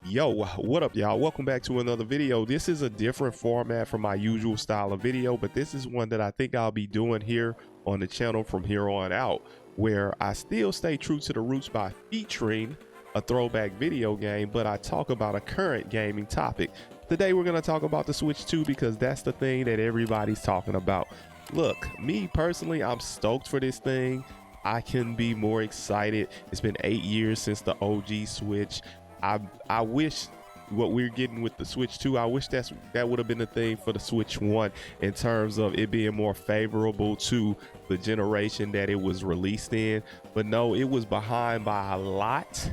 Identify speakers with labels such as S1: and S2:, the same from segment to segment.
S1: Yo, what up, y'all? Welcome back to another video. This is a different format from my usual style of video, but this is one that I think I'll be doing here on the channel from here on out, where I still stay true to the roots by featuring a throwback video game, but I talk about a current gaming topic. Today we're going to talk about the Switch 2 because that's the thing that everybody's talking about. Look, me personally, I'm stoked for this thing. I couldn't be more excited. It's been 8 years since the OG Switch. I wish what we're getting with the Switch 2, I wish that would have been the thing for the Switch 1 in terms of it being more favorable to the generation that it was released in. But no, it was behind by a lot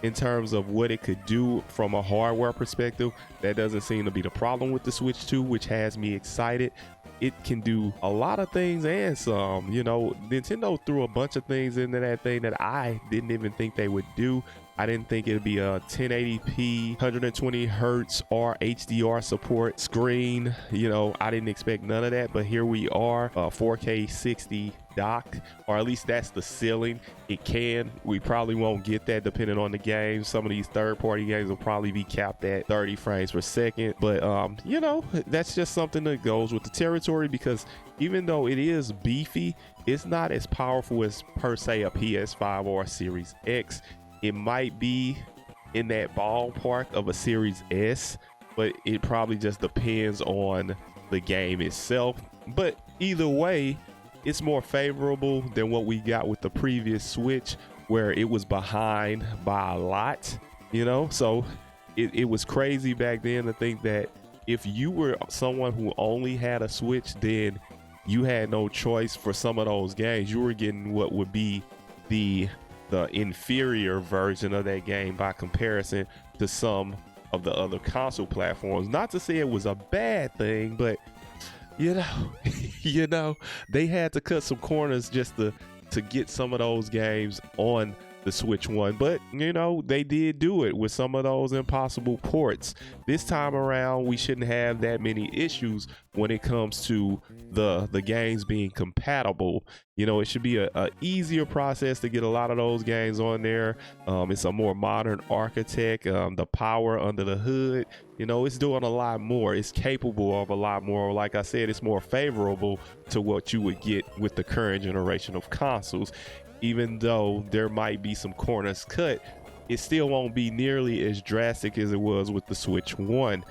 S1: in terms of what it could do from a hardware perspective. That doesn't seem to be the problem with the Switch 2, which has me excited. It can do a lot of things and some. You know, Nintendo threw a bunch of things into that thing that I didn't even think they would do. I didn't think it'd be a 1080p 120 hertz or HDR support screen. You know, I didn't expect none of that, but here we are, 4K 60 dock, or at least that's the ceiling. It can. We probably won't get that depending on the game. Some of these third-party games will probably be capped at 30 frames per second, but you know, that's just something that goes with the territory, because even though it is beefy, it's not as powerful as per se a PS5 or a Series X. It might be in that ballpark of a Series S, but it probably just depends on the game itself. But either way, it's more favorable than what we got with the previous Switch, where it was behind by a lot, you know? So it was crazy back then to think that if you were someone who only had a Switch, then you had no choice for some of those games. You were getting what would be the inferior version of that game by comparison to some of the other console platforms. Not to say it was a bad thing, but you know, they had to cut some corners just to get some of those games on the Switch 1. But you know, they did do it with some of those impossible ports. This time around, we shouldn't have that many issues when it comes to the games being compatible. You know, it should be a easier process to get a lot of those games on there. It's a more modern architect. The power under the hood, you know, it's doing a lot more. It's capable of a lot more. Like I said, it's more favorable to what you would get with the current generation of consoles. Even though there might be some corners cut, it still won't be nearly as drastic as it was with the Switch 1.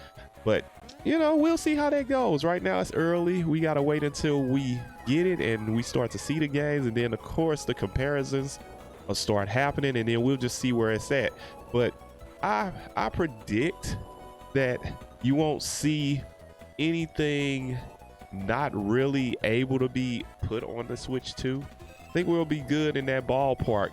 S1: But you know, we'll see how that goes. Right now it's early. We gotta wait until we get it and we start to see the games, and then of course the comparisons will start happening, and then we'll just see where it's at. But I predict that you won't see anything not really able to be put on the Switch 2. I think we'll be good in that ballpark.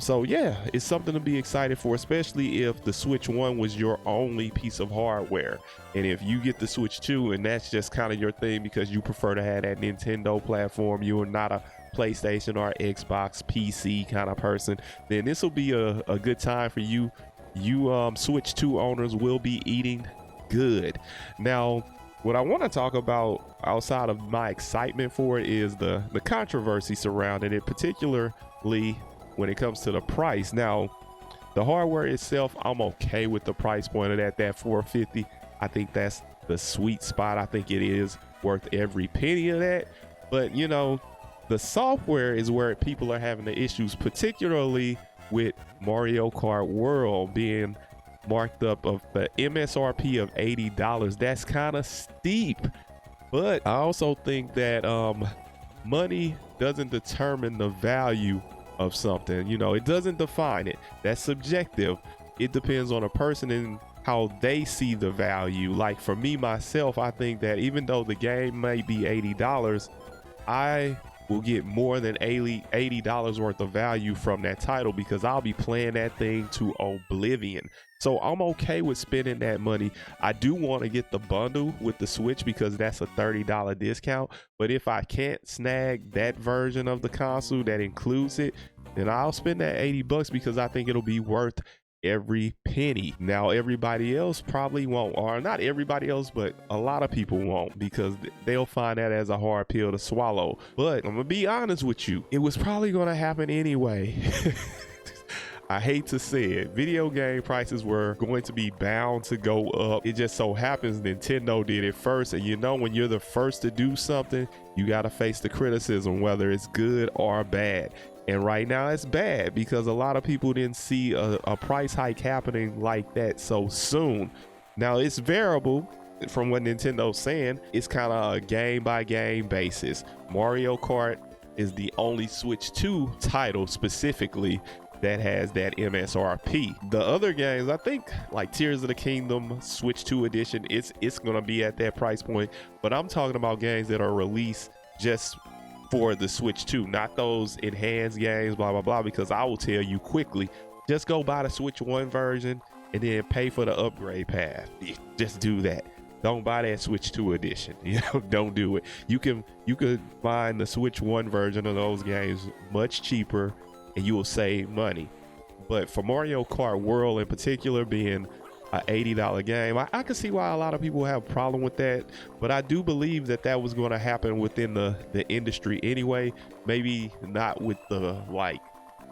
S1: So yeah, it's something to be excited for, especially if the Switch 1 was your only piece of hardware. And if you get the Switch 2 and that's just kind of your thing because you prefer to have that Nintendo platform, you are not a PlayStation or Xbox PC kind of person, then this will be a good time for you. Switch 2 owners will be eating good. Now, what I want to talk about outside of my excitement for it is the controversy surrounding it, particularly when it comes to the price. Now, the hardware itself, I'm okay with the price point of that $450. I think that's the sweet spot. I think it is worth every penny of that. But you know, the software is where people are having the issues, particularly with Mario Kart World being marked up of the MSRP of $80. That's kind of steep. But I also think that money doesn't determine the value of something. You know, it doesn't define it. That's subjective. It depends on a person and how they see the value. Like for me myself, I think that even though the game may be $80, I will get more than $80 worth of value from that title because I'll be playing that thing to oblivion. So I'm okay with spending that money. I do want to get the bundle with the Switch because that's a $30 discount. But if I can't snag that version of the console that includes it, then I'll spend that $80 because I think it'll be worth every penny. Now everybody else probably won't, or not everybody else, but a lot of people won't, because they'll find that as a hard pill to swallow. But I'm gonna be honest with you, it was probably gonna happen anyway. I hate to say it, video game prices were going to be bound to go up. It just so happens Nintendo did it first. And you know, when you're the first to do something, you got to face the criticism, whether it's good or bad. And right now it's bad because a lot of people didn't see a price hike happening like that so soon. Now it's variable from what Nintendo's saying. It's kind of a game by game basis. Mario Kart is the only Switch 2 title specifically that has that MSRP. The other games, I think like Tears of the Kingdom Switch 2 edition, it's gonna be at that price point. But I'm talking about games that are released just for the Switch 2, not those enhanced games, blah blah blah. Because I will tell you quickly, just go buy the Switch 1 version and then pay for the upgrade path. Just do that. Don't buy that Switch 2 edition. You know, don't do it. You could find the Switch 1 version of those games much cheaper and you will save money. But for Mario Kart World in particular being an $80 game, I can see why a lot of people have a problem with that. But I do believe that that was going to happen within the industry anyway. Maybe not with the like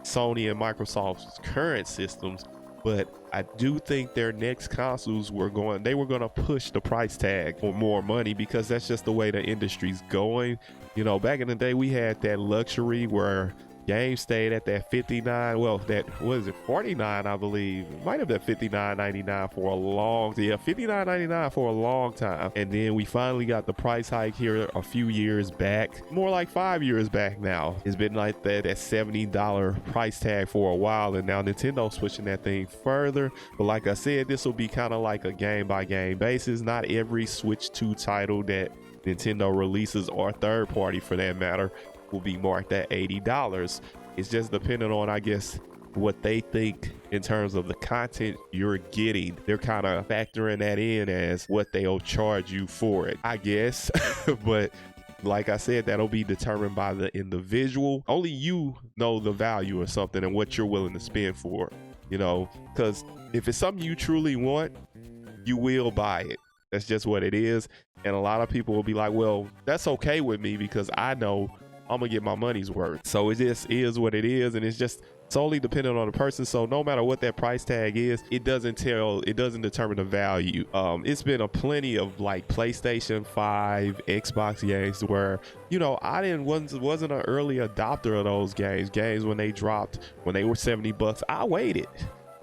S1: Sony and Microsoft's current systems, but I do think their next consoles were going to push the price tag for more money, because that's just the way the industry's going. You know, back in the day we had that luxury where games stayed at that 59, well, that was it 49, I believe. It might have been 59.99 for a long, yeah, 59.99 for a long time. And then we finally got the price hike here a few years back, more like 5 years back now. It's been like that $70 price tag for a while, and now Nintendo's pushing that thing further. But like I said, this will be kind of like a game by game basis. Not every Switch 2 title that Nintendo releases, or third party for that matter, will be marked at $80. It's just depending on, I guess, what they think in terms of the content you're getting. They're kind of factoring that in as what they'll charge you for it, I guess. But like I said, that'll be determined by the individual. Only you know the value of something and what you're willing to spend for, you know, because if it's something you truly want, you will buy it. That's just what it is. And a lot of people will be like, well, that's okay with me because I know I'm gonna get my money's worth. So it just is what it is, and it's just solely dependent on the person. So no matter what that price tag is, it doesn't determine the value. It's been a plenty of like PlayStation 5, Xbox games where, you know, I wasn't an early adopter of those games when they dropped, when they were $70. I waited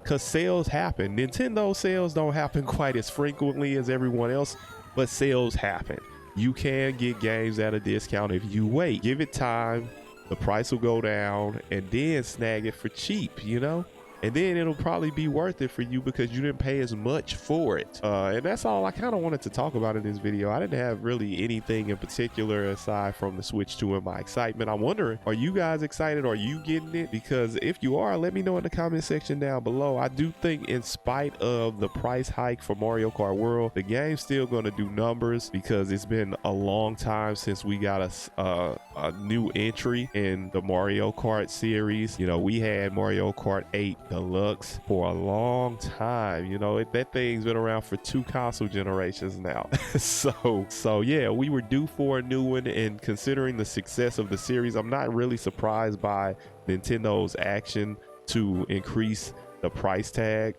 S1: because sales happen. Nintendo sales don't happen quite as frequently as everyone else, but sales happen. You can get games at a discount if you wait. Give it time, the price will go down, and then snag it for cheap, you know? And then it'll probably be worth it for you because you didn't pay as much for it. And that's all I kind of wanted to talk about in this video. I didn't have really anything in particular aside from the Switch 2 and my excitement. I'm wondering, are you guys excited? Are you getting it? Because if you are, let me know in the comment section down below. I do think in spite of the price hike for Mario Kart World, the game's still going to do numbers because it's been a long time since we got a new entry in the Mario Kart series. You know, we had Mario Kart 8 Deluxe for a long time. You know, that thing's been around for 2 console generations now. so yeah, we were due for a new one, and considering the success of the series, I'm not really surprised by Nintendo's action to increase the price tag.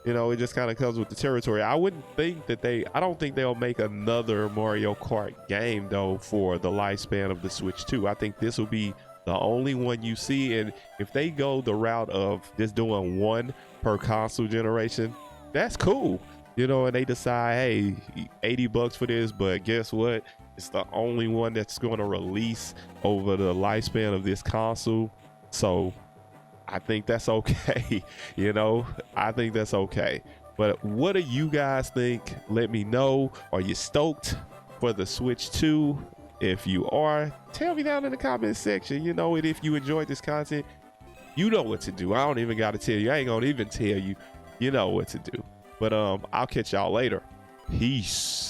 S1: You know, it just kind of comes with the territory. I don't think they'll make another Mario Kart game though for the lifespan of the Switch 2. I think this will be the only one you see, and if they go the route of just doing one per console generation, that's cool, you know, and they decide, hey, $80 for this, but guess what, it's the only one that's going to release over the lifespan of this console. So I think that's okay. You know, I think that's okay. But what do you guys think? Let me know. Are you stoked for the Switch 2? If you are, tell me down in the comment section. You know, and if you enjoyed this content, you know what to do. I don't even got to tell you. I ain't gonna even tell you. You know what to do. But I'll catch y'all later. Peace.